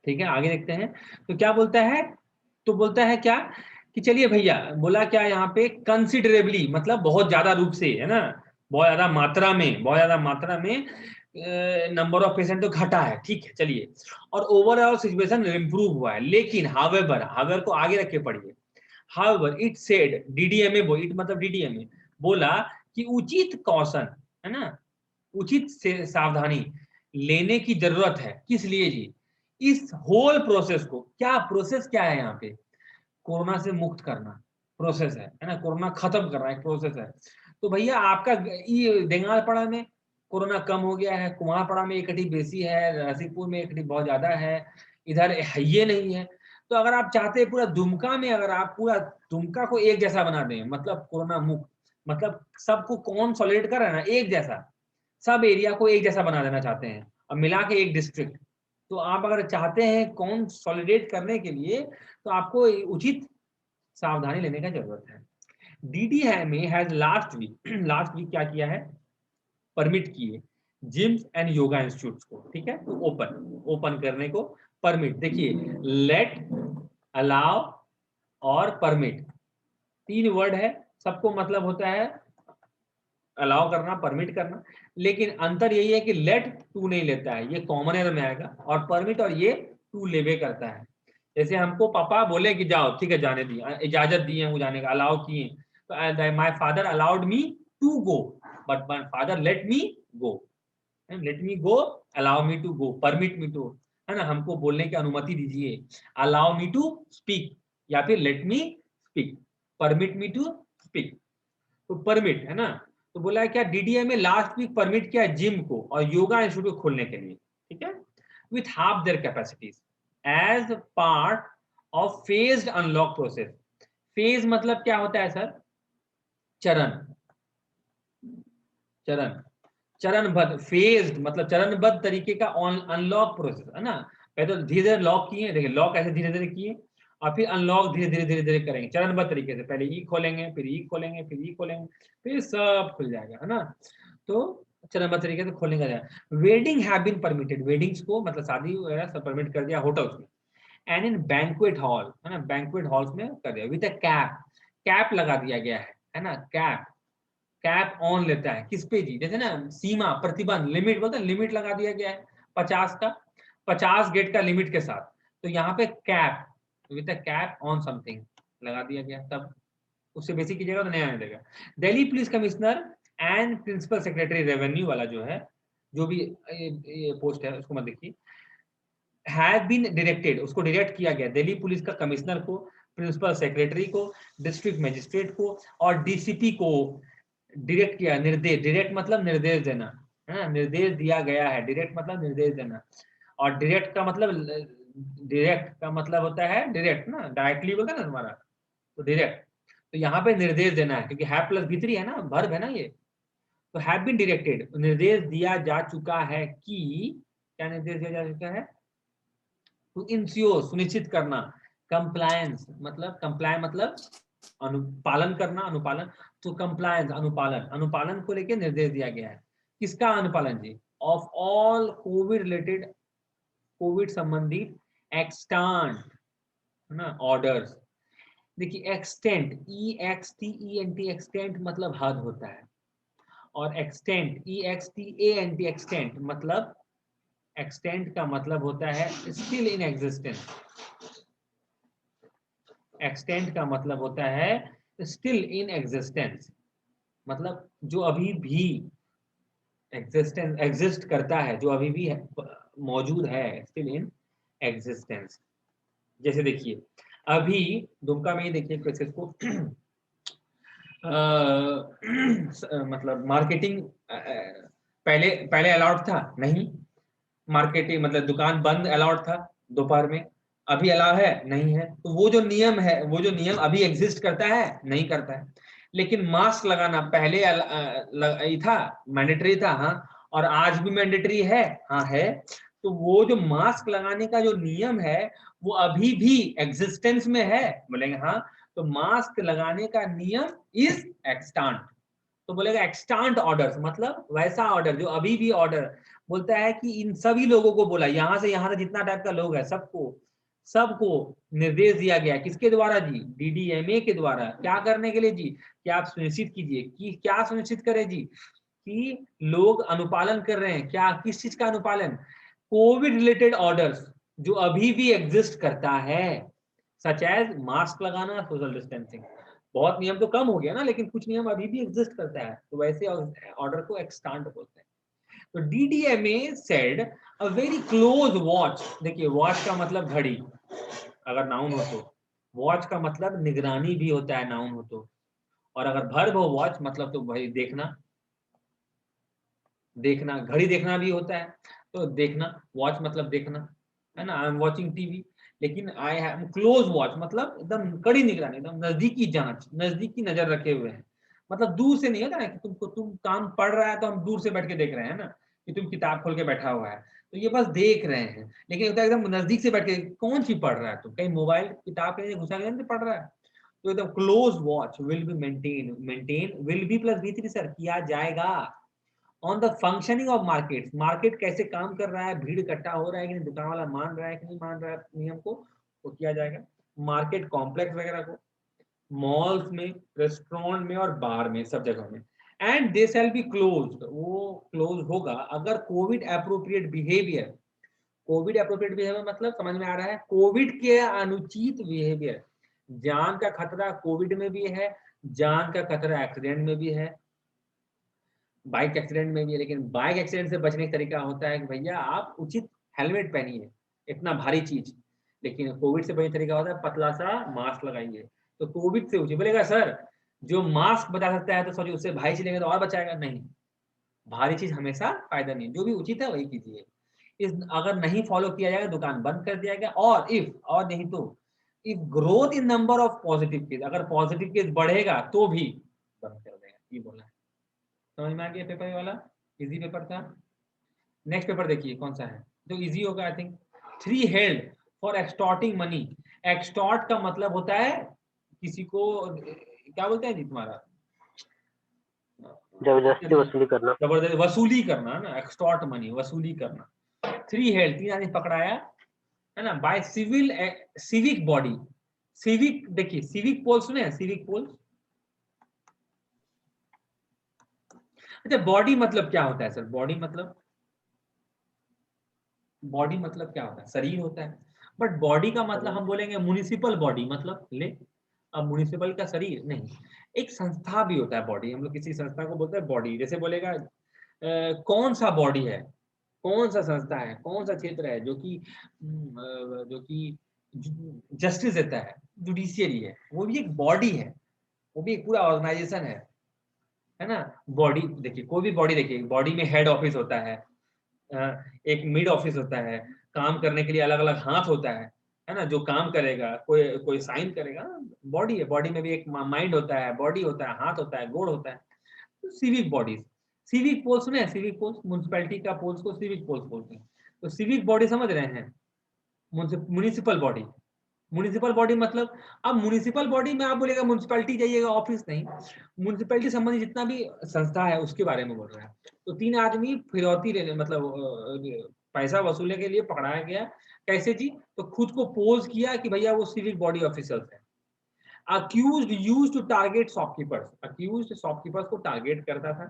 ठीक है, आगे देखते हैं। तो क्या बोलता है, तो बोलता है क्या कि चलिए भैया, बोला क्या यहाँ पे, कंसिडरेबली मतलब बहुत ज्यादा रूप से, है ना, बहुत ज्यादा मात्रा में, बहुत ज्यादा मात्रा में नंबर ऑफ पेशेंट तो घटा है, ठीक है चलिए, और ओवरऑल सिचुएशन इंप्रूव हुआ है। लेकिन हावेवर, हावेवर को आगे रख के पढ़िए, however it said, DDMA it मतलब डीडीएमए बोला कि उचित कौशन, है ना, उचित से सावधानी लेने की जरूरत है। किस लिए जी, इस होल प्रोसेस को, क्या प्रोसेस क्या है यहाँ पे, कोरोना से मुक्त करना प्रोसेस है ना, कोरोना खत्म करना एक प्रोसेस है। तो भैया आपका ये देंगालपाड़ा में कोरोना कम हो गया है, कुमारपाड़ा में इकट्ठी बेसी है, रसिकपुर में इकट्ठी बहुत ज्यादा है, इधर है ये नहीं है। तो अगर आप चाहते हैं पूरा दुमका में, अगर आप पूरा दुमका को एक जैसा बना दें, मतलब कोरोना मुक्त, मतलब सबको कॉन्सोलिडेट कर रहे हैं ना एक जैसा, सब एरिया को एक जैसा बना देना चाहते हैं और मिला के एक डिस्ट्रिक्ट। तो आप अगर चाहते हैं कॉन्सोलिडेट करने के लिए, तो आपको उचित सावधानी लेने का जरूरत है। डीडीएमए हैज लास्ट वीक क्या किया है, परमिट किए जिम्स एंड योगा इंस्टीट्यूट्स को, ठीक है, तो ओपन करने को परमिट। देखिए लेट, अलाउ और परमिट, तीन वर्ड है, सबको मतलब होता है अलाउ करना, परमिट करना, लेकिन अंतर यही है कि लेट टू नहीं लेता है, ये कॉमन एरर में आएगा, और परमिट और ये टू लेवे करता है। जैसे हमको पापा बोले कि जाओ, ठीक है जाने दिए, इजाजत दिए वो जाने का, अलाउ किए, तो my father allowed me to go, but my father let me go, let me go, allow me to go, permit me to, है ना, हमको बोलने की अनुमति दीजिए, अलाउ मी टू स्पीक या फिर let me speak, permit me to speak. तो परमिट है ना, तो बोला है क्या, डीडीएमए लास्ट वीक परमिट किया जिम को और योगा इंस्टीट्यूट खोलने के लिए, ठीक है, with half their capacities as part of phased unlock process. Phase मतलब क्या होता है सर, चरण, चरण, चरणबद्ध, फेज्ड मतलब चरणबद्ध तरीके का अनलॉक प्रोसेस, है ना, पहले तो धीरे धीरे लॉक किए, देखिए लॉक ऐसे धीरे धीरे किए, और फिर अनलॉक धीरे धीरे धीरे धीरे करेंगे चरणबद्ध तरीके से, पहले ई खोलेंगे, फिर ई खोलेंगे, फिर ई खोलेंगे, फिर सब खुल जाएगा, है ना। तो चरणबद्ध तरीके से खोलने का जाएगा। Wedding have been permitted, weddings को मतलब शादी वगैरह सब परमिट कर दिया होटल्स में, एंड इन बैंक्वेट हॉल, है ना, बैंक्वेट हॉल्स में कर दिया विद अ कैप, कैप लगा दिया गया है ना, कैप, कैप ऑन लेता है किस पे जी, जैसे ना सीमा, प्रतिबंध, लिमिट बोलते हैं, लिमिट लगा दिया गया है 50 का, 50 गेट का लिमिट के साथ। तो यहाँ पे cap, with a cap on something लगा दिया गया, तब उससे बेसिक कीजिएगा तो नया आने देगा। Delhi police commissioner and principal secretary revenue वाला जो है, जो भी ये पोस्ट है उसको मत देखिए, हैव बीन डायरेक्टेड, उसको डायरेक्ट किया गया दिल्ली पुलिस का कमिश्नर को, प्रिंसिपल सेक्रेटरी को, डिस्ट्रिक्ट मजिस्ट्रेट को और डीसीपी को डायरेक्ट किया, निर्देश, डायरेक्ट मतलब निर्देश देना, है ना, निर्देश दिया गया है, डायरेक्ट मतलब निर्देश देना, और डायरेक्ट का मतलब, डायरेक्ट का मतलब होता है डायरेक्ट ना, डायरेक्टली बोलता है ना तुम्हारा, तो डायरेक्ट, तो यहाँ पे निर्देश देना है, क्योंकि हैव प्लस भीतरी है ना, वर्ब है ना ये, तो हैव बीन डायरेक्टेड, निर्देश दिया जा चुका है कि, क्या निर्देश दिया जा चुका है, टू इंश्योर सुनिश्चित करना, कंप्लायंस मतलब, कंप्लाय मतलब अनुपालन करना, अनुपालन, तो कंप्लायंस अनुपालन, अनुपालन को लेकर निर्देश दिया गया है, किसका अनुपालन जी, of all Covid related, Covid संबंधित एक्सटेंट, है ना, ऑर्डर्स। देखिए extent, E X T E N T, extent मतलब हद होता है, और extent, E X T A N T, extent मतलब, एक्सटेंट का मतलब होता है स्टिल इन एग्जिस्टेंस, एक्सटेंट का मतलब होता है स्टिल इन एग्जिस्टेंस, मतलब जो अभी भी एग्जिस्टेंस, एग्जिस्ट करता है, जो अभी भी है, मौजूद है, स्टिल इन एग्जिस्टेंस। जैसे देखिए अभी दुमका में ही देखिए कैसे इसको मतलब मार्केटिंग पहले पहले अलाउड था नहीं, मार्केटिंग मतलब दुकान बंद अलाउड था दोपहर में, अभी अलाउ है नहीं है, तो वो जो नियम है, वो जो नियम अभी एग्जिस्ट करता है नहीं करता है। लेकिन मास्क लगाना पहले था, मैंडेटरी था, हाँ, और आज भी मैंडेटरी है, हाँ है, तो वो जो मास्क लगाने का जो नियम है वो अभी भी एग्जिस्टेंस में है, बोलेंगे हाँ, तो मास्क लगाने का नियम इज एक्सटेंट, तो बोलेगा एक्सटांट ऑर्डर्स, मतलब वैसा ऑर्डर जो अभी भी ऑर्डर बोलता है कि इन सभी लोगों को बोला, यहां से यहां तक जितना टाइप का लोग है सबको निर्देश दिया गया, किसके द्वारा जी, डीडीएमए के द्वारा। क्या करने के लिए जी, कि आप सुनिश्चित कीजिए, कि क्या सुनिश्चित करें जी, कि लोग अनुपालन कर रहे हैं, क्या किस चीज का अनुपालन, कोविड रिलेटेड ऑर्डर्स जो अभी भी एग्जिस्ट करता है, सच एज मास्क लगाना, सोशल डिस्टेंसिंग। बहुत नियम तो कम हो गया ना, लेकिन कुछ नियम अभी भी एग्जिस्ट करता है, तो वैसे ऑर्डर को एक्सटांट बोलते हैं। तो DDMA said a very close watch, देखिए वॉच का मतलब घड़ी अगर नाउन हो तो, वॉच का मतलब निगरानी भी होता है नाउन हो तो, और अगर वर्ब हो वॉच मतलब तो भाई देखना, देखना, घड़ी देखना भी होता है, तो देखना, वॉच मतलब देखना, है ना, आई एम वॉचिंग टीवी। लेकिन आई हैव क्लोज वॉच मतलब एकदम कड़ी निगरानी, एकदम नजदीकी जांच, नजदीकी नजर रखे हुए हैं, मतलब दूर से नहीं होता ना कि तुम काम पढ़ रहा है तो हम दूर से बैठ के देख रहे हैं ना, कि तुम किताब खोल के बैठा हुआ है तो ये बस देख रहे हैं, लेकिन होता है एकदम नजदीक से बैठ के, कौन सी पढ़ रहा है तुम, कहीं मोबाइल किताब के घुसा के पढ़ रहा है, तो एकदम close watch will be maintain will be plus be three sir किया जाएगा on the functioning of market, market कैसे काम कर रहा है, भीड़ इकट्ठा हो रहा है कि नहीं, दुकान वाला मान रहा है कि नहीं मान रहा है नियम को, तो किया जाएगा। मार्केट कॉम्प्लेक्स वगैरह को, मॉल्स में, रेस्टोरेंट में और बार में, सब जगह में। And they shall be closed, वो क्लोज होगा अगर Covid appropriate behaviour, Covid appropriate behaviour मतलब समझ में आ रहा है, कोविड के अनुचित बिहेवियर, जान का खतरा कोविड में भी है, जान का खतरा एक्सीडेंट में भी है, बाइक एक्सीडेंट में भी है, लेकिन बाइक एक्सीडेंट से बचने का तरीका होता है कि भैया आप उचित हेलमेट पहनिए, इतना भारी चीज, लेकिन कोविड से बचने का तरीका होता है पतला सा मास्क लगाइए। तो कोविड से उचित बोलेगा सर जो मास्क बचा सकता है तो सॉरी उससे भाई चलेंगे तो और बचाएगा, नहीं, भारी चीज हमेशा फायदा नहीं, जो भी उचित है वही कीजिए। इस अगर नहीं फॉलो किया जाएगा दुकान बंद कर दिया गया, और इफ और नहीं तो if growth in number of positive case, अगर पॉजिटिव केस बढ़ेगा तो भी बंद कर देगा, ये बोला है। समझ में आ गया पेपर वाला, इजी पेपर था। नेक्स्ट पेपर देखिए कौन सा है जो इजी होगा I think, three held for extorting money. Extort का मतलब होता है किसी को क्या बोलते हैं जी तुम्हारा, जबरदस्ती वसूली करना। जबरदस्ती वसूली करना ना, एक्सटॉर्ट मनी वसूली करना। थ्री हेल्ड, तीन आदमी पकड़ाया है ना, by civil civic body, civic देखिए सिविक पोल सुने हैं, सिविक पोल। अच्छा बॉडी मतलब क्या होता है सर, बॉडी मतलब क्या होता है, शरीर होता है, बट बॉडी का मतलब हम बोलेंगे म्युनिसिपल बॉडी, मतलब ले, अब म्युनिसिपल का शरीर नहीं, एक संस्था भी होता है बॉडी, हम लोग किसी संस्था को बोलते हैं बॉडी, जैसे बोलेगा कौन सा बॉडी है, कौन सा संस्था है, कौन सा क्षेत्र है जो कि जस्टिस देता है, जुडिशियरी है, वो भी एक बॉडी है, वो भी एक पूरा ऑर्गेनाइजेशन है ना। बॉडी देखिए, कोई भी बॉडी देखिए, बॉडी में हेड ऑफिस होता है, एक मिड ऑफिस होता है, काम करने के लिए अलग अलग हाथ होता है ना, जो काम करेगा, कोई कोई साइन करेगा, बॉडी है, बॉडी में भी एक माइंड होता है, बॉडी होता है, हाथ होता है, गोड़ होता है, तो सिविक बॉडीज, सिविक पोल्स सुने, सिविक पोल्स, म्युनिसिपैलिटी का पोल्स को सिविक पोल्स बोलते हैं, तो सिविक बॉडी समझ रहे हैं, म्युनिसिपल बॉडी, म्युनिसिपल बॉडी मतलब, अब म्युनिसिपल बॉडी में आप बोलेगा म्युनिसिपैलिटी जाइएगा, ऑफिस नहीं, म्युनिसिपैलिटी संबंधी जितना भी संस्था है उसके बारे में बोल रहा है। तो तीन आदमी फिरौती लेने मतलब पैसा वसूलने के लिए पकड़ाया गया, कैसे जी, तो खुद को पोज किया कि भैया वो सिविक बॉडी ऑफिसर्स है। Accused used to target shopkeepers, accused shopkeepers को टारगेट करता था।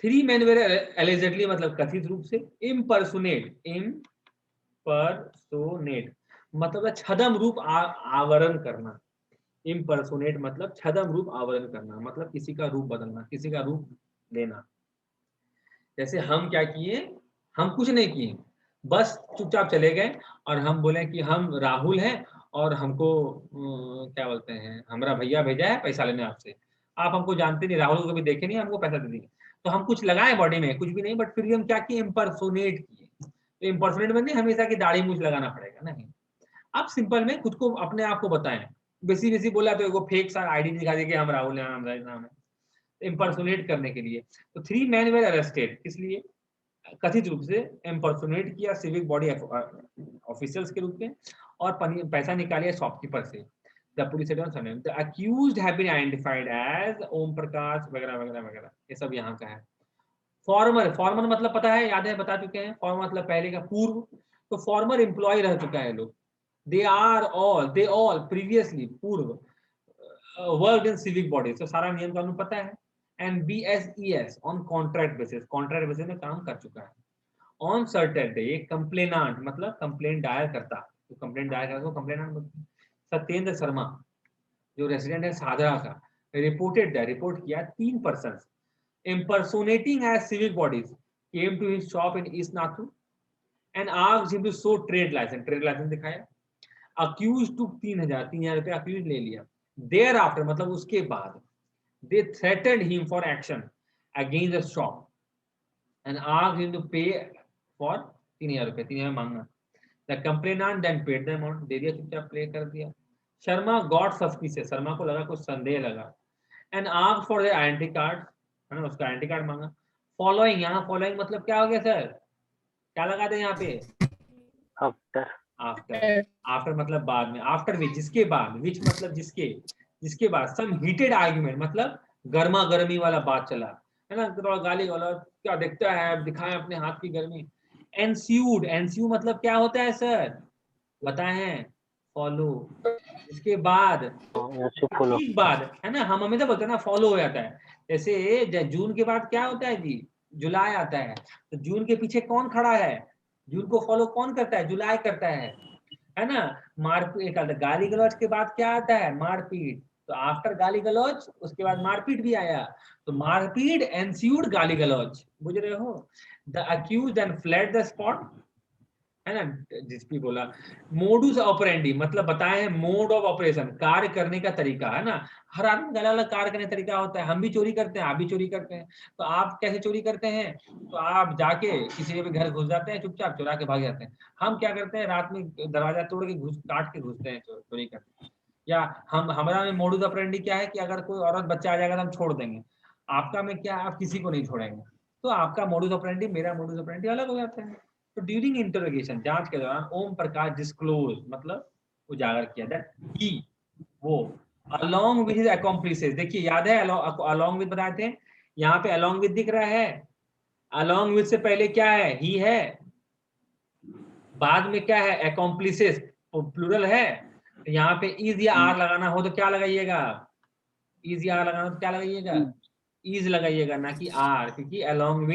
थ्री मैन वेर एलिजेडली मतलब कथित रूप से, इम्पर्सोनेट, इम्पर्सोनेट मतलब छदम रूप आवरण करना, इम्पर्सोनेट मतलब छदम रूप आवरण करना, मतलब किसी का रूप बदलना, किसी का रूप लेना। जैसे हम क्या किए, हम कुछ नहीं किए, बस चुपचाप चले गए और हम बोले कि हम राहुल हैं और हमको क्या बोलते हैं, हमारा भैया भेजा है पैसा लेने आपसे, आप हमको जानते नहीं, राहुल को कभी देखे नहीं, हमको पैसा दे दिए, तो हम कुछ लगाए बॉडी में, कुछ भी नहीं, बट फिर भी हम क्या किए, इम्पर्सोनेट किए। तो इम्पर्सोनेट में नहीं हमेशा की दाढ़ी मूछ लगाना पड़ेगा, नहीं, आप सिंपल में खुद को अपने आप को बताएं, बेसी बेसी बोला तो एगो फेक सा आईडी दिखा दे कि हम राहुल हैं, हमारा नाम है, इम्पर्सोनेट करने के लिए। तो थ्री मैन वेर अरेस्टेड, किस लिए, कथित रूप से इम्पर्सोनेट किया सिविक बॉडी ऑफिसर्स के रूप में, और पैसा निकालिया शॉपकीपर से। The police said on Sunday. The accused have been identified as Om Prakash वगैरह वगैरह वगैरह, ये सब यहाँ का है। फॉर्मर, फॉर्मर मतलब पता है, याद है, बता चुके हैं। फॉर्मर मतलब पहले का, पूर्व। तो फॉर्मर एम्प्लॉय रह चुका है लोग। दे ऑल प्रीवियसली, पूर्व, वर्क इन सिविक बॉडीज, तो सारा नियम कानून पता है। And BSES on contract basis, contract basis में काम कर चुका है। ऑन सर्टेन डे कंप्लेनांट मतलब कंप्लेंट दायर करता, तो कंप्लेंट दायर करता, कंप्लेनांट बोलते हैं। सत्येंद्र शर्मा जो रेसिडेंट है सादरा का, रिपोर्ट किया 3 person impersonating as civic bodies came to his shop in East Nathu and asked him to show trade license दिखाया। accused took 3,000 रुपया accused ले लिया। thereafter मतलब उसके बाद they threatened him for action against the shop and asked him to pay for 3,000 रुपये, 3,000 मांगना। the complainant then paid the amount, दे दिया, चुपचाप प्ले कर दिया। शर्मा got suspicious, शर्मा को लगा कुछ संदेह लगा, and asked for their identity card, है ना, उसका आइडेंटिटी कार्ड मांगा। फॉलोइंग, यहाँ फॉलोइंग मतलब क्या हो गया सर, क्या लगा दे यहाँ पे, आफ्टर। आफ्टर मतलब बाद में, आफ्टर विच जिसके बाद, विच मतलब जिसके बाद, सम हीटेड आर्गुमेंट मतलब गर्मा गर्मी वाला बात चला, है ना, थोड़ा गाली वाला, क्या देखता है, दिखाएं अपने हाथ की गर्मी। एनस्यू मतलब क्या होता है सर, बताएं, फॉलो। इसके बाद, ठीक बाद, है ना, हम हमेशा बोलते हैं ना फॉलो हो जाता है। जैसे जून के बाद क्या होता है जी, जुलाई आता है, तो जून के पीछे कौन खड़ा है, जून को फॉलो कौन करता है, जुलाई करता है ना। मारपीट, गाली गलौज के बाद क्या आता है, मारपीट, तो आफ्टर गाली गलौज उसके बाद मारपीट भी आया, तो मारपीट एंस्यूड गाली गलौज, बुझ रहे हो। The accused and fled the spot, है ना, जिसपी बोला। मोडुस ऑपरेंडी मतलब बताए हैं, मोड ऑफ ऑपरेशन, कार्य करने का तरीका, है ना। हर आदमी का अलग अलग कार्य करने का तरीका होता है। हम भी चोरी करते हैं, आप भी चोरी करते हैं। तो आप कैसे चोरी करते हैं, तो आप जाके किसी के भी घर घुस जाते हैं, चुपचाप चुरा के भाग जाते हैं। हम क्या करते हैं, रात में दरवाजा तोड़ के काट के घुसते हैं, चोरी करते हैं। या हमारा में मोडुस ऑपरेंडी क्या है कि अगर कोई औरत बच्चा आ जाएगा तो हम छोड़ देंगे। आपका में क्या, आप किसी को नहीं छोड़ेंगे। तो आपका मोडुस ऑपरेंडी, मेरा मोडुस ऑपरेंडी अलग हो जाता है। तो ड्यूरिंग इंटरोगेशन, जांच के दौरान, ओम प्रकाश डिस्क्लोज मतलब उजागर किया दैट ही, वो, अलोंग विद हिज अकॉम्प्लिसेस, देखिए याद है अलोंग विद बताए थे, यहाँ पे अलोंग विद दिख रहा है, अलोंग विद से पहले क्या है, ही है, बाद में क्या है, अकॉम्प्लिसेस, प्लूरल है। यहाँ पे इज या आर लगाना हो तो क्या लगाइएगा, इज या आर लगाना तो क्या लगाइएगा, इज लगाइएगा, ना कि आर, क्योंकि अलोंग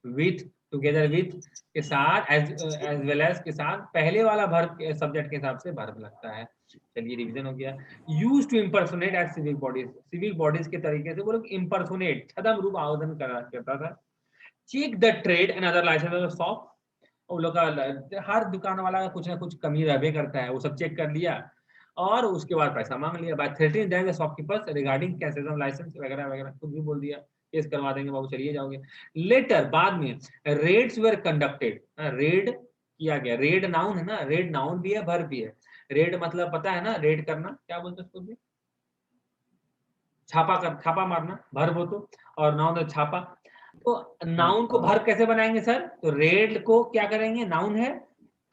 विथ, टुगेदर विथ के साथ, एज वेल एज के साथ, पहले वाला वर्ब सब्जेक्ट के हिसाब से वर्ब लगता है। चलिए रिवीजन हो गया। Used to impersonate at civic bodies के तरीके से वो लोग इम्पर्सोनेट, छद्म रूप आवेदन करता था। Check the trade and other licence shop, वो लोग का हर दुकान वाला का कुछ ना कुछ कमी रहबे करता है, वो सब चेक कर लिया और उसके बाद पैसा मांग लिया। By threatening them the shopkeepers regarding cancellation licence वगैरह वगैरह, कुछ भी बोल दिया, केस करवा देंगे बाबू, चलिए जाओगे। लेटर, बाद में, रेड्स वेर कंडक्टेड, रेड किया गया, रेड नाउन है ना, रेड नाउन भी है, वर्ब भी है। रेड मतलब पता है ना, रेड करना, क्या बोलते हैं उसको भी, छापा मारना, वर्ब हो तो, और नाउन है छापा। तो नाउन को वर्ब कैसे बनाएंगे सर, तो रेड को क्या करेंगे, नाउन है,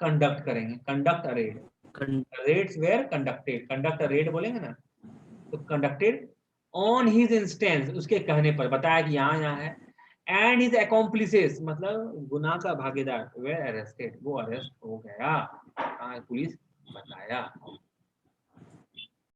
कंडक्ट करेंगे, conduct raid, raids were conducted, conduct raid बोलेंगे ना, तो कंडक्टेड ऑन हिज इंस्टेंस, उसके कहने पर, बताया कि यहाँ है। एंड हिज अकॉम्प्लिसेस मतलब गुनाह का भागीदार वेर अरेस्टेड, वो अरेस्ट हो गया, पुलिस बताया।